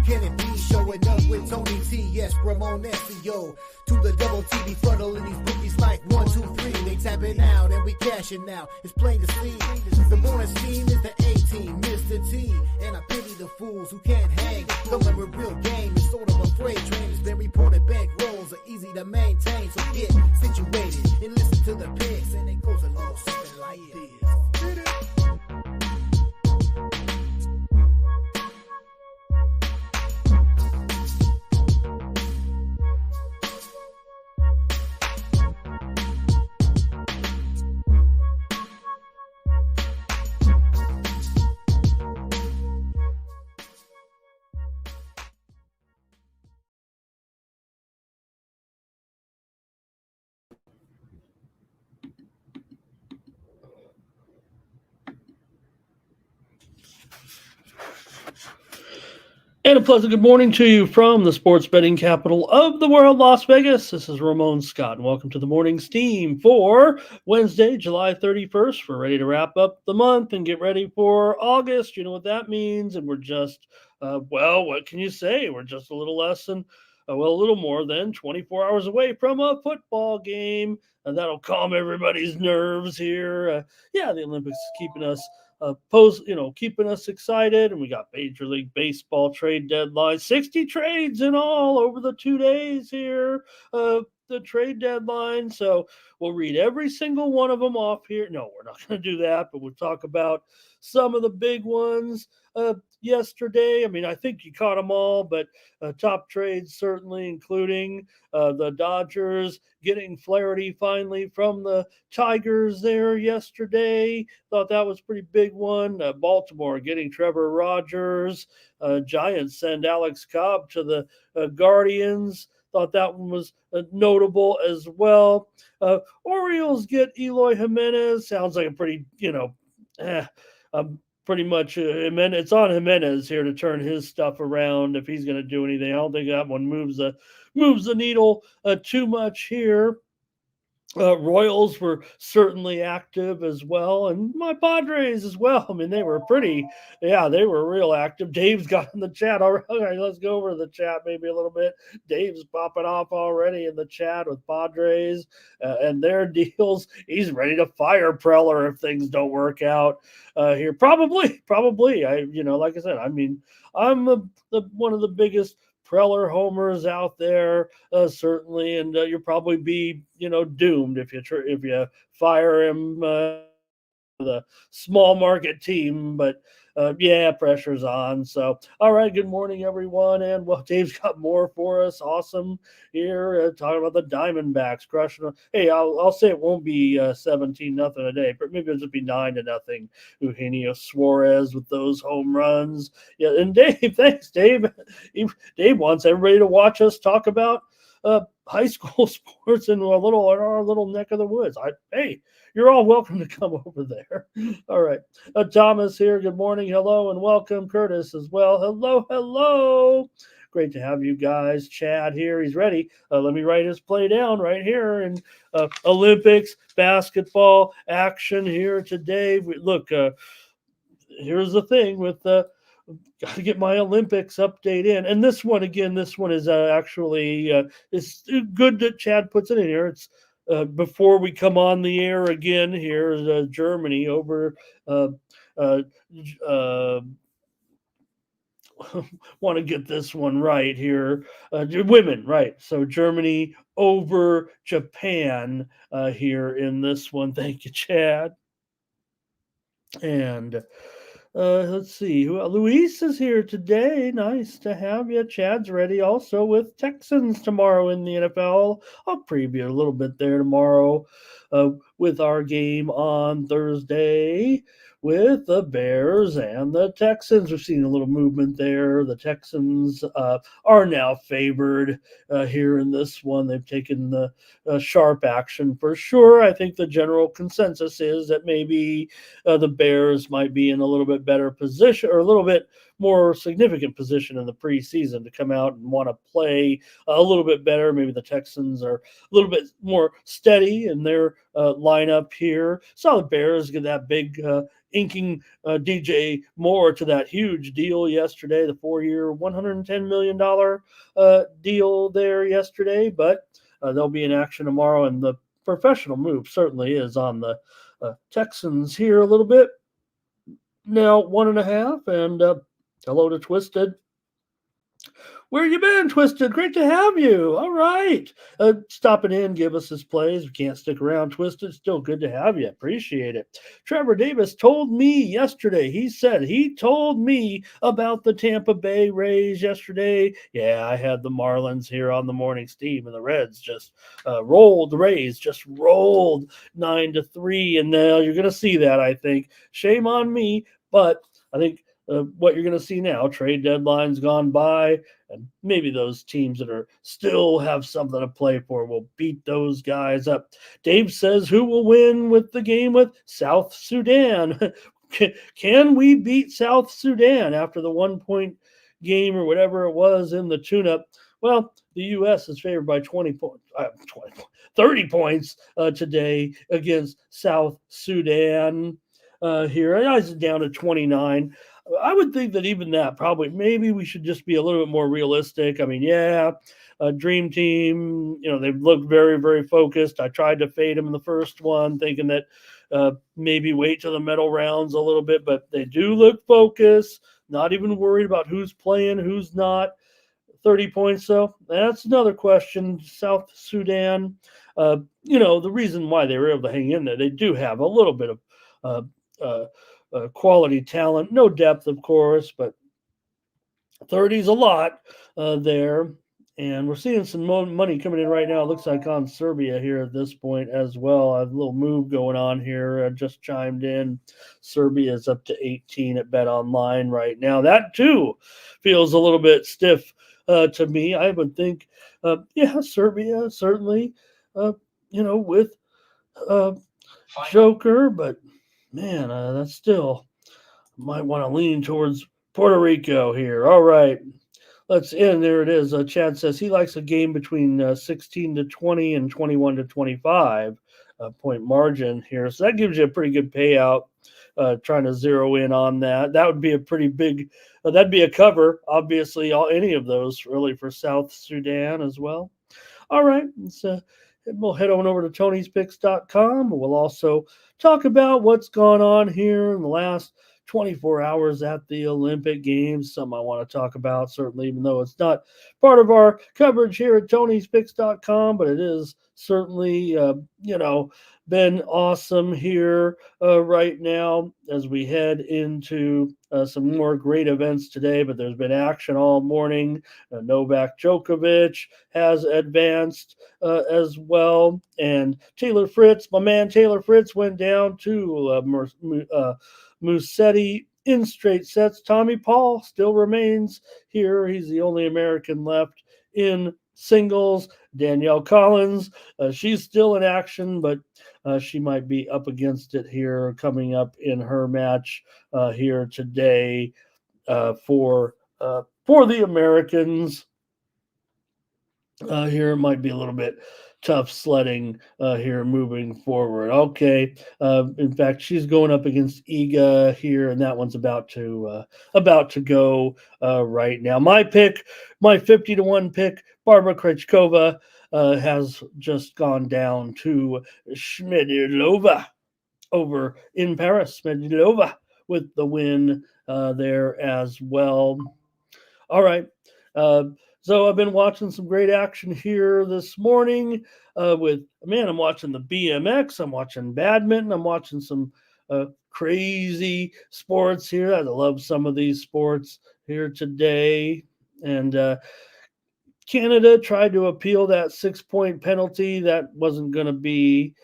can it be? Showing up with Tony T, yes, Ramon SEO. To the double TV funnel and these bookies like 1, 2, 3. They tapping out and we cashing now. It's plain to see. The morning team is the A-team, Mr. T. And I pity the fools who can't hang. Coming with real game is sort of a freight train. It's been reported bank rolls are easy to maintain. So get situated and listen to the picks. And it goes a little something like this. And a pleasant good morning to you from the sports betting capital of the world, Las Vegas. This is Ramon Scott, and welcome to the morning steam for Wednesday, July 31st. We're ready to wrap up the month and get ready for August. You know what that means. And we're just, what can you say? We're just a little less than, a little more than 24 hours away from a football game. And that'll calm everybody's nerves here. The Olympics is keeping us keeping us excited, and we got Major League Baseball trade deadline, 60 trades in all over the 2 days here, the trade deadline. So we'll read every single one of them off here. No, we're not going to do that, but we'll talk about some of the big ones yesterday. I mean, I think you caught them all, but top trades certainly, including the Dodgers getting Flaherty finally from the Tigers there yesterday. Thought that was a pretty big one. Baltimore getting Trevor Rogers. Giants send Alex Cobb to the Guardians. Thought that one was notable as well. Orioles get Eloy Jimenez. Sounds like a pretty, pretty much it's on Jimenez here to turn his stuff around if he's going to do anything. I don't think that one moves the needle too much here. Royals were certainly active as well, and my Padres as well. I mean, they were real active. Dave's got in the chat. All right, let's go over the chat maybe a little bit. Dave's popping off already in the chat with Padres and their deals. He's ready to fire Preller if things don't work out here. Probably. Like I said, I mean, I'm one of the biggest Preller homers out there, certainly, and you'll probably be, doomed if you fire him. The small market team, but pressure's on. So, all right, good morning, everyone, and Dave's got more for us. Awesome here, talking about the Diamondbacks crushing. Hey, I'll say it won't be 17-0 today, but maybe it'll just be 9-0. Eugenio Suarez with those home runs. Yeah, and Dave, thanks, Dave. Dave wants everybody to watch us talk about high school sports in our little neck of the woods. Hey, you're all welcome to come over there. All right. Thomas here. Good morning. Hello and welcome. Curtis as well. Hello. Great to have you guys. Chad here. He's ready. Let me write his play down right here. And Olympics basketball action here today. Here's the thing with got to get my Olympics update in. And this one is actually, it's good that Chad puts it in here. It's before we come on the air again here, Germany over, want to get this one right here. Women, right. So Germany over Japan here in this one. Thank you, Chad. And let's see. Luis is here today. Nice to have you. Chad's ready also with Texans tomorrow in the NFL. I'll preview a little bit there tomorrow with our game on Thursday with the Bears and the Texans. We've seen a little movement there. The Texans are now favored here in this one. They've taken the sharp action for sure. I think the general consensus is that maybe the Bears might be in a little bit better position or a little bit more significant position in the preseason to come out and want to play a little bit better. Maybe the Texans are a little bit more steady in their lineup here. Saw the Bears get that big inking DJ Moore to that huge deal yesterday, the 4-year, $110 million deal there yesterday. But they'll be in action tomorrow, and the professional move certainly is on the Texans here a little bit. Now 1.5, and hello to Twisted. Where you been, Twisted? Great to have you. All right. Stopping in, give us his plays. We can't stick around, Twisted. Still good to have you. Appreciate it. Trevor Davis told me yesterday, he told me about the Tampa Bay Rays yesterday. Yeah, I had the Marlins here on the morning steam, and the Reds just rolled. The Rays just rolled 9-3, and now you're going to see that, I think. Shame on me, but I think what you're going to see now, trade deadline's gone by, and maybe those teams that are still have something to play for will beat those guys up. Dave says, who will win with the game with South Sudan? Can we beat South Sudan after the 1-point game or whatever it was in the tune-up? Well, the U.S. is favored by 30 points today against South Sudan. Here, I was down to 29. I would think that even that maybe we should just be a little bit more realistic. I mean, Dream Team, they've looked very, very focused. I tried to fade them in the first one, thinking that maybe wait till the medal rounds a little bit, but they do look focused, not even worried about who's playing, who's not. 30 points, though, that's another question. South Sudan, the reason why they were able to hang in there, they do have a little bit of quality talent, no depth, of course, but 30 is a lot there. And we're seeing some money coming in right now. It looks like on Serbia here at this point as well. I have a little move going on here. I just chimed in. Serbia is up to 18 at Bet Online right now. That too feels a little bit stiff to me. I would think, Serbia certainly, with Joker, but man, that's still might want to lean towards Puerto Rico here. All right, let's end. There it is. Chad says he likes a game between 16-20 and 21-25 point margin here. So that gives you a pretty good payout. Trying to zero in on that. That would be a pretty big, that'd be a cover, obviously, any of those really for South Sudan as well. All right, we'll head on over to Tony'sPicks.com. We'll also talk about what's gone on here in the last 24 hours at the Olympic Games. Something I want to talk about, certainly, even though it's not part of our coverage here at Tony'sPicks.com, but it is certainly, been awesome here right now as we head into some more great events today. But there's been action all morning. Novak Djokovic has advanced as well. And Taylor Fritz, my man Taylor Fritz, went down to Musetti in straight sets. Tommy Paul still remains here. He's the only American left in singles. Danielle Collins, she's still in action, but she might be up against it here coming up in her match here today for the Americans. Here it might be a little bit tough sledding here moving forward. Okay. In fact, she's going up against Iga here, and that one's about to go right now. My 50-1 pick, Barbara Krejcikova, has just gone down to Smedilova over in Paris. Smedilova with the win there as well. All right. So I've been watching some great action here this morning I'm watching the BMX, I'm watching badminton, I'm watching some crazy sports here. I love some of these sports here today. And Canada tried to appeal that 6-point penalty. That wasn't going to be,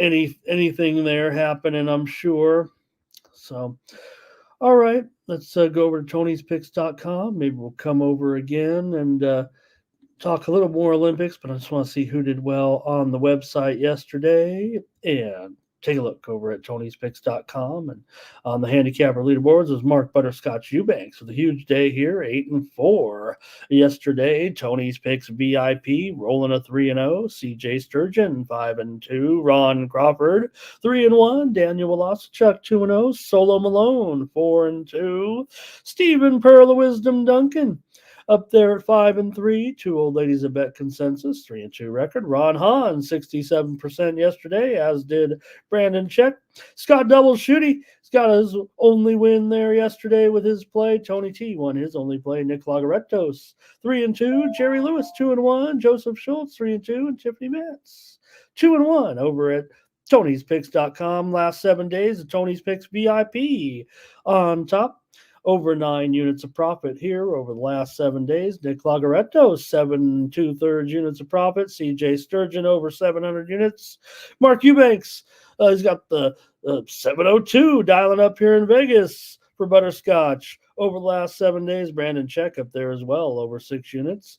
anything there happening, I'm sure. So, all right, let's go over to Tony'sPicks.com. Maybe we'll come over again and talk a little more Olympics, but I just want to see who did well on the website yesterday. And take a look over at Tony'sPicks.com. And on the handicapper leaderboards is Mark Butterscotch Eubanks with a huge day here, 8-4. Yesterday, Tony's Picks VIP rolling a 3-0. CJ Sturgeon 5-2. Ron Crawford 3-1. Daniel Wolosachuk 2-0. Solo Malone 4-2. Stephen Pearl of Wisdom Duncan up there at 5-3. Two old ladies at Bet Consensus, 3-2 record. Ron Hahn, 67% yesterday, as did Brandon Check. Scott Double Shooty, he's got his only win there yesterday with his play. Tony T won his only play. Nick Lagaretos, 3-2. Jerry Lewis, 2-1. Joseph Schultz, 3-2. And Tiffany Metz, 2-1 over at Tony'sPicks.com. Last 7 days of Tony's Picks VIP on top. Over 9 units of profit here over the last 7 days. Nick Lagaretto, 7 2/3 units of profit. CJ Sturgeon, over 700 units. Mark Eubanks, he's got the 702 dialing up here in Vegas for Butterscotch. Over the last 7 days, Brandon Check up there as well, over 6 units.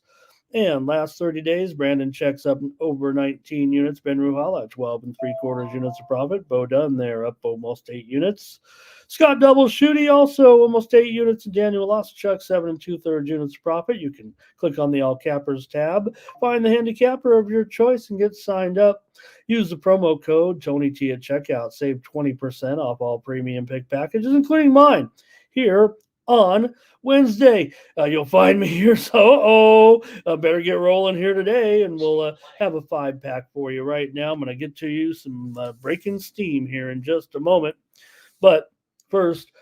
And last 30 days, Brandon Check's up over 19 units. Ben Ruhala, 12 3/4 units of profit. Bo Dunn there, up almost 8 units. Scott Double Shooty, also almost 8 units. And Daniel Wolosachuk, 7 2/3 units of profit. You can click on the All Cappers tab, find the handicapper of your choice, and get signed up. Use the promo code TonyT at checkout. Save 20% off all premium pick packages, including mine, here on Wednesday. You'll find me here, so better get rolling here today, and we'll have a 5-pack for you right now. I'm going to get to you some breaking steam here in just a moment. But first,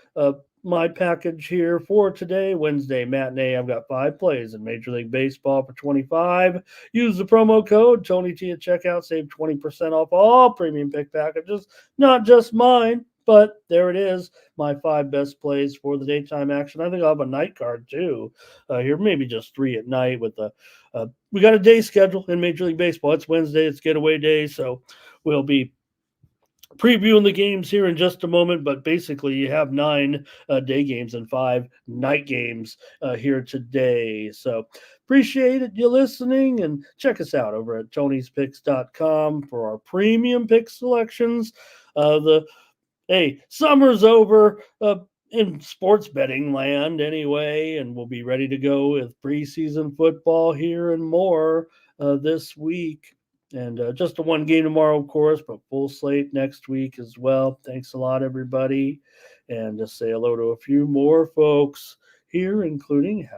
my package here for today, Wednesday matinee. I've got 5 plays in Major League Baseball for $25. Use the promo code TonyT at checkout. Save 20% off all premium pick packages, not just mine. But there it is, my 5 best plays for the daytime action. I think I'll have a night card too here, maybe just 3 at night. With we got a day schedule in Major League Baseball. It's Wednesday, it's getaway day, so we'll be previewing the games here in just a moment. But basically, you have 9 day games and 5 night games here today. So appreciate it, you listening, and check us out over at Tony'sPicks.com for our premium pick selections. Hey, summer's over in sports betting land anyway, and we'll be ready to go with preseason football here and more this week. And just a 1 game tomorrow, of course, but full slate next week as well. Thanks a lot, everybody. And just say hello to a few more folks here, including